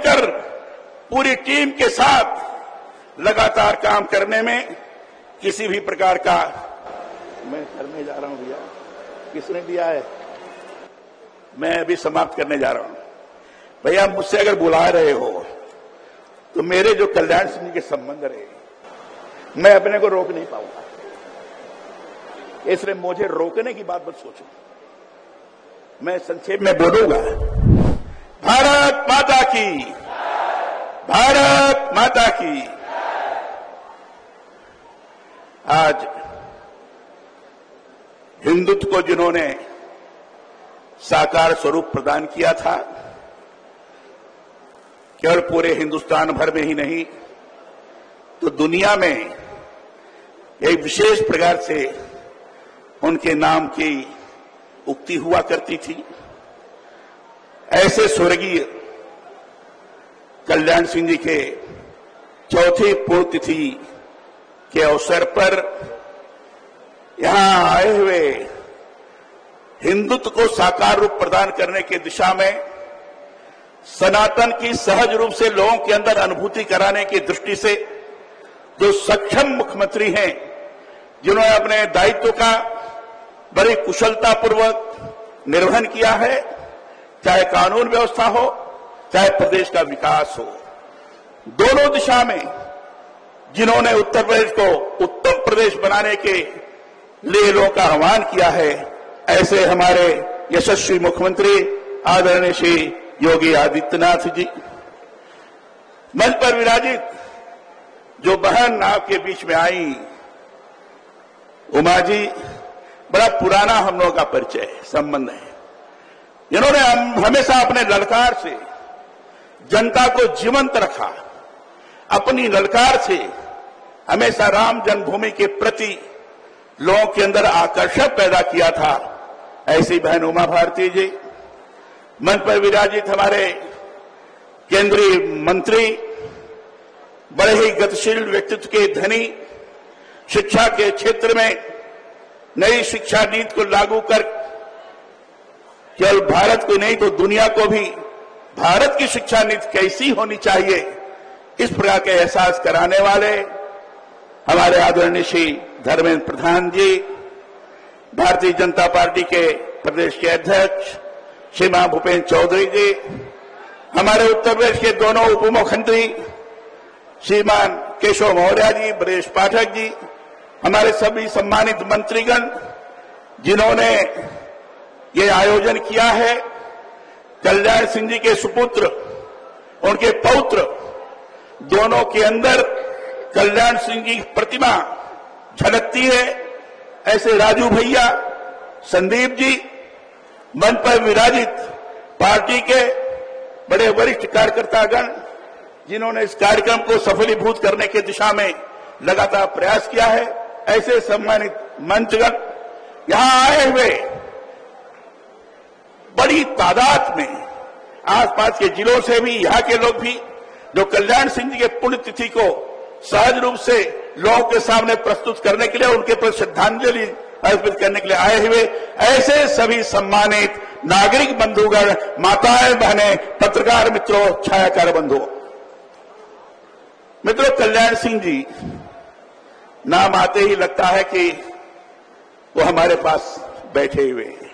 मिलकर पूरी टीम के साथ लगातार काम करने में किसी भी प्रकार का। मैं करने जा रहा हूं भैया, किसने दिया है? मैं अभी समाप्त करने जा रहा हूं। भैया मुझसे अगर बुला रहे हो तो मेरे जो कल्याण सिंह के संबंध रहे, मैं अपने को रोक नहीं पाऊंगा, इसलिए मुझे रोकने की बात मत सोचो। मैं संक्षेप में बोलूंगा। भारत माता की, भारत माता की। आज हिंदुत्व को जिन्होंने साकार स्वरूप प्रदान किया था, केवल पूरे हिंदुस्तान भर में ही नहीं तो दुनिया में एक विशेष प्रकार से उनके नाम की उक्ति हुआ करती थी। ऐसे स्वर्गीय कल्याण सिंह जी के चौथी पुण्यतिथि के अवसर पर यहां आए हुए हिंदुत्व को साकार रूप प्रदान करने की दिशा में सनातन की सहज रूप से लोगों के अंदर अनुभूति कराने की दृष्टि से जो सक्षम मुख्यमंत्री हैं, जिन्होंने अपने दायित्व का बड़ी कुशलतापूर्वक निर्वहन किया है, चाहे कानून व्यवस्था हो, चाहे प्रदेश का विकास हो, दोनों दिशा में जिन्होंने उत्तर प्रदेश को उत्तम प्रदेश बनाने के लिए लोगों का आह्वान किया है, ऐसे हमारे यशस्वी मुख्यमंत्री आदरणीय श्री योगी आदित्यनाथ जी। मंच पर विराजित जो बहन आपके बीच में आई, उमा जी, बड़ा पुराना हम लोगों का परिचय संबंध है। जिन्होंने हमेशा अपने ललकार से जनता को जीवंत रखा, अपनी ललकार से हमेशा राम जन्मभूमि के प्रति लोगों के अंदर आकर्षण पैदा किया था, ऐसी बहन उमा भारती जी। मंच पर विराजित हमारे केंद्रीय मंत्री, बड़े ही गतिशील व्यक्तित्व के धनी, शिक्षा के क्षेत्र में नई शिक्षा नीति को लागू कर केवल भारत को नहीं तो दुनिया को भी भारत की शिक्षा नीति कैसी होनी चाहिए, इस प्रकार के एहसास कराने वाले हमारे आदरणीय श्री धर्मेंद्र प्रधान जी, भारतीय जनता पार्टी के प्रदेश के अध्यक्ष श्रीमान भूपेन्द्र चौधरी जी, हमारे उत्तर प्रदेश के दोनों उप मुख्यमंत्री श्रीमान केशव मौर्य जी, ब्रजेश पाठक जी, हमारे सभी सम्मानित मंत्रीगण जिन्होंने ये आयोजन किया है। कल्याण सिंह जी के सुपुत्र, उनके पौत्र, दोनों के अंदर कल्याण सिंह की प्रतिमा झलकती है। ऐसे राजू भैया, संदीप जी, मंच पर विराजित पार्टी के बड़े वरिष्ठ कार्यकर्तागण जिन्होंने इस कार्यक्रम को सफलीभूत करने की दिशा में लगातार प्रयास किया है, ऐसे सम्मानित मंचगण, यहां आए हुए बड़ी तादाद में आसपास के जिलों से भी, यहां के लोग भी, जो कल्याण सिंह जी के पुण्यतिथि को सहज रूप से लोगों के सामने प्रस्तुत करने के लिए, उनके प्रति श्रद्धांजलि अर्पित करने के लिए आए हुए ऐसे सभी सम्मानित नागरिक बंधुगण, माताएं बहनें, पत्रकार मित्रों, छायाकार बंधुओं, मित्रों, कल्याण सिंह जी नाम आते ही लगता है कि वो हमारे पास बैठे हुए हैं।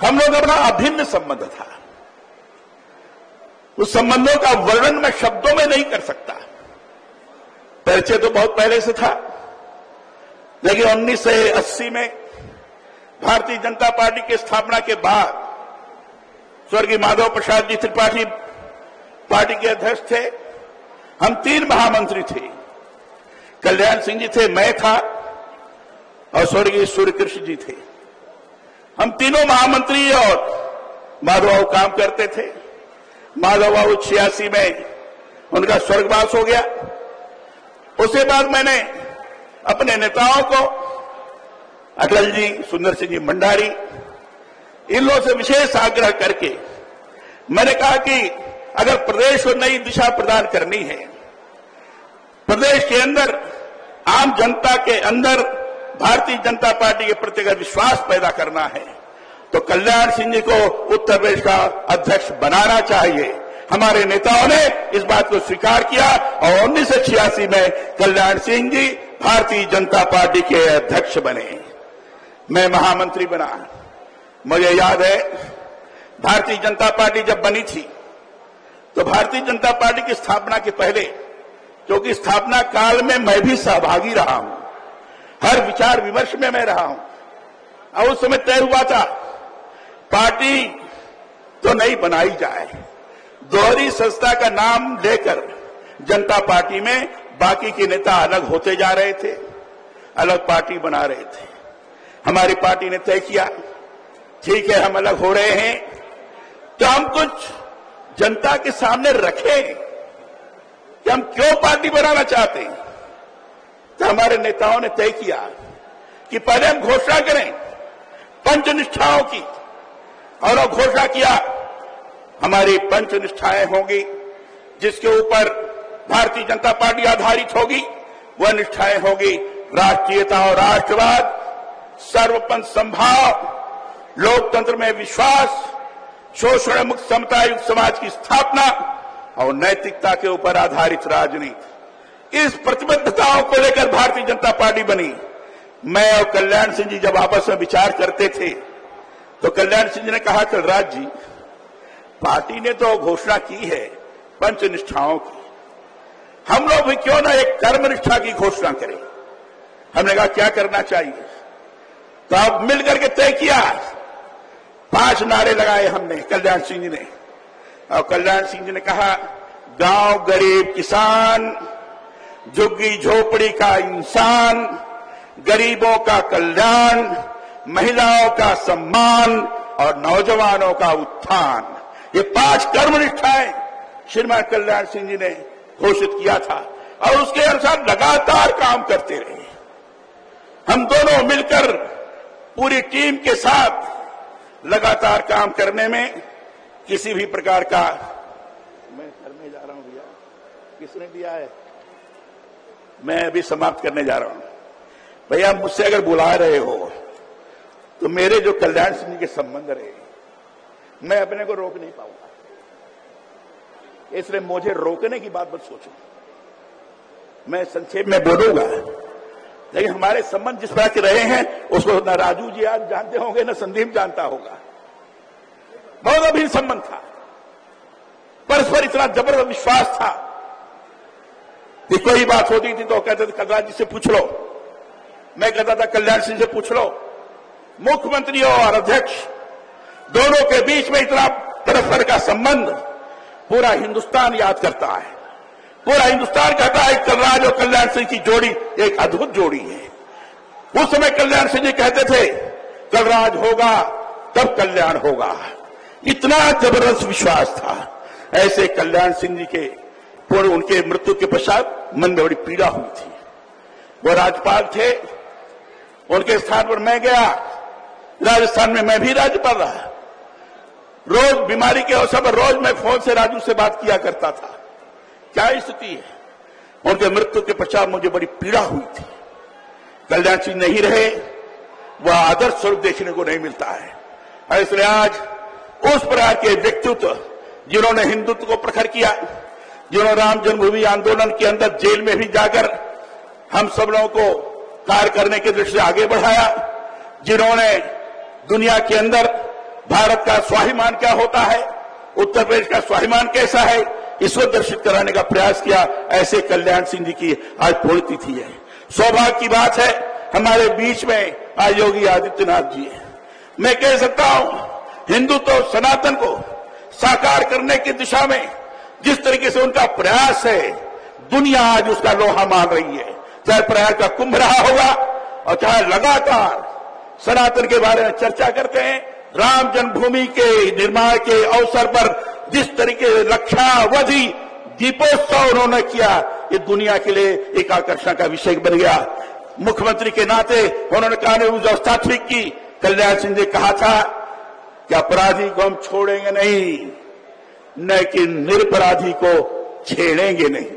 हम लोग अपना अभिन्न संबंध था, उस संबंधों का वर्णन मैं शब्दों में नहीं कर सकता। परिचय तो बहुत पहले से था, लेकिन 1980 में भारतीय जनता पार्टी की स्थापना के बाद स्वर्गीय माधव प्रसाद जी त्रिपाठी पार्टी के अध्यक्ष थे। हम 3 महामंत्री थे, कल्याण सिंह जी थे, मैं था और स्वर्गीय सूर्यकृष्ण जी थे। हम तीनों महामंत्री और माधव बाबू काम करते थे। माधव बाबू 86 में उनका स्वर्गवास हो गया। उसके बाद मैंने अपने नेताओं को, अटल जी, सुंदर सिंह जी मंडारी, इन लोगों से विशेष आग्रह करके मैंने कहा कि अगर प्रदेश को नई दिशा प्रदान करनी है, प्रदेश के अंदर आम जनता के अंदर भारतीय जनता पार्टी के प्रति अगर विश्वास पैदा करना है, तो कल्याण सिंह जी को उत्तर प्रदेश का अध्यक्ष बनाना चाहिए। हमारे नेताओं ने इस बात को स्वीकार किया और 1986 में कल्याण सिंह जी भारतीय जनता पार्टी के अध्यक्ष बने। मैं महामंत्री बना। मुझे याद है भारतीय जनता पार्टी जब बनी थी तो भारतीय जनता पार्टी की स्थापना के पहले, क्योंकि स्थापना काल में मैं भी सहभागी रहा हूं, हर विचार विमर्श में मैं रहा हूं, और उस समय तय हुआ था पार्टी तो नहीं बनाई जाए, दोहरी संस्था का नाम लेकर जनता पार्टी में बाकी के नेता अलग होते जा रहे थे, अलग पार्टी बना रहे थे। हमारी पार्टी ने तय किया ठीक है हम अलग हो रहे हैं तो हम कुछ जनता के सामने रखें कि हम क्यों पार्टी बनाना चाहते हैं। तो हमारे नेताओं ने तय किया कि पहले हम घोषणा करें पंचनिष्ठाओं की, और वो घोषणा किया हमारी पंचनिष्ठाएं होंगी जिसके ऊपर भारतीय जनता पार्टी आधारित होगी। वह निष्ठाएं होगी राष्ट्रीयता और राष्ट्रवाद, सर्वपंथ संभाव, लोकतंत्र में विश्वास, शोषण मुक्त समता युक्त समाज की स्थापना और नैतिकता के ऊपर आधारित राजनीति। इस प्रतिबद्धताओं को लेकर भारतीय जनता पार्टी बनी। मैं और कल्याण सिंह जी जब आपस में विचार करते थे तो कल्याण सिंह जी ने कहा कलराज जी पार्टी ने तो घोषणा की है पंचनिष्ठाओं की, हम लोग भी क्यों ना एक कर्मनिष्ठा की घोषणा करें। हमने कहा क्या करना चाहिए, तो अब मिलकर के तय किया, 5 नारे लगाए हमने, कल्याण सिंह जी ने। और कल्याण सिंह जी ने कहा गांव गरीब किसान, झुग्गी झोपड़ी का इंसान, गरीबों का कल्याण, महिलाओं का सम्मान और नौजवानों का उत्थान। ये 5 कर्मनिष्ठाएं श्रीमान कल्याण सिंह जी ने घोषित किया था और उसके अनुसार लगातार काम करते रहे। हम दोनों मिलकर पूरी टीम के साथ लगातार काम करने में किसी भी प्रकार का, मैं करने जा रहा हूं भैया, किसने दिया है, मैं अभी समाप्त करने जा रहा हूं। भैया मुझसे अगर बुला रहे हो तो मेरे जो कल्याण सिंह जी के संबंध रहे मैं अपने को रोक नहीं पाऊंगा, इसलिए मुझे रोकने की बात मत सोचो। मैं संक्षेप में बोलूंगा, लेकिन हमारे संबंध जिस तरह के रहे हैं उसको न राजू जी आज जानते होंगे न संदीप जानता होगा। बहुत अभिन्न संबंध था, परस्पर इतना जबरदस्त विश्वास था कि कोई बात होती थी तो कहते थे कलराज जी से पूछ लो, मैं कहता था कल्याण सिंह से पूछ लो। मुख्यमंत्री और अध्यक्ष दोनों के बीच में इतना परस्पर का संबंध पूरा हिंदुस्तान याद करता है, पूरा हिंदुस्तान कहता है कलराज और कल्याण सिंह की जोड़ी एक अद्भुत जोड़ी है। उस समय कल्याण सिंह जी कहते थे कलराज होगा तब कल्याण होगा, इतना जबरदस्त विश्वास था। ऐसे कल्याण सिंह जी के पूर्ण उनके मृत्यु के पश्चात मन में बड़ी पीड़ा हुई थी। वो राज्यपाल थे, उनके स्थान पर मैं गया, राजस्थान में मैं भी राज्यपाल रहा। रोज बीमारी के अवसर पर रोज मैं फोन से राजू से बात किया करता था, क्या स्थिति है। उनके मृत्यु के पश्चात मुझे बड़ी पीड़ा हुई थी। कल्याण सिंह नहीं रहे, वह आदर्श स्वरूप देखने को नहीं मिलता है। इसलिए आज उस प्रकार के व्यक्तित्व जिन्होंने हिंदुत्व को प्रखर किया, जिन्होंने राम जन्मभूमि आंदोलन के अंदर जेल में भी जाकर हम सब लोगों को कार्य करने की दृष्टि से आगे बढ़ाया, जिन्होंने दुनिया के अंदर भारत का स्वाभिमान क्या होता है, उत्तर प्रदेश का स्वाभिमान कैसा है, इसको दर्शित कराने का प्रयास किया, ऐसे कल्याण सिंह जी की आज पुण्यतिथि है। सौभाग्य की बात है हमारे बीच में आज योगी आदित्यनाथ जी है। मैं कह सकता हूं हिंदुत्व तो सनातन को साकार करने की दिशा में जिस तरीके से उनका प्रयास है, दुनिया आज उसका लोहा मान रही है। चाहे प्रयाग का कुंभ रहा होगा और चाहे लगातार सनातन के बारे में चर्चा करते हैं, राम जन्मभूमि के निर्माण के अवसर पर जिस तरीके से लक्षावधि दीपोत्सव उन्होंने किया, ये दुनिया के लिए एक आकर्षण का विषय बन गया। मुख्यमंत्री के नाते उन्होंने कानून व्यवस्था ठीक की। कल्याण सिंह ने कहा था कि अपराधी को हम छोड़ेंगे नहीं, न कि निरपराधी को छेड़ेंगे नहीं।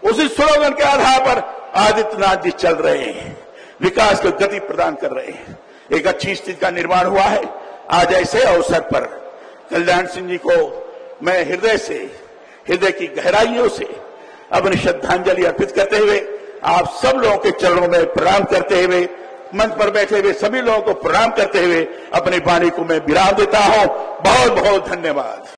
उसी स्लोगन के आधार पर आदित्यनाथ जी चल रहे हैं, विकास को गति प्रदान कर रहे हैं। एक अच्छी स्थिति का निर्माण हुआ है। आज ऐसे अवसर पर कल्याण सिंह जी को मैं हृदय की गहराइयों से अपनी श्रद्धांजलि अर्पित करते हुए आप सब लोगों के चरणों में प्रणाम करते हुए, मंच पर बैठे हुए सभी लोगों को प्रणाम करते हुए अपनी वाणी को मैं विराम देता हूं। बहुत बहुत धन्यवाद।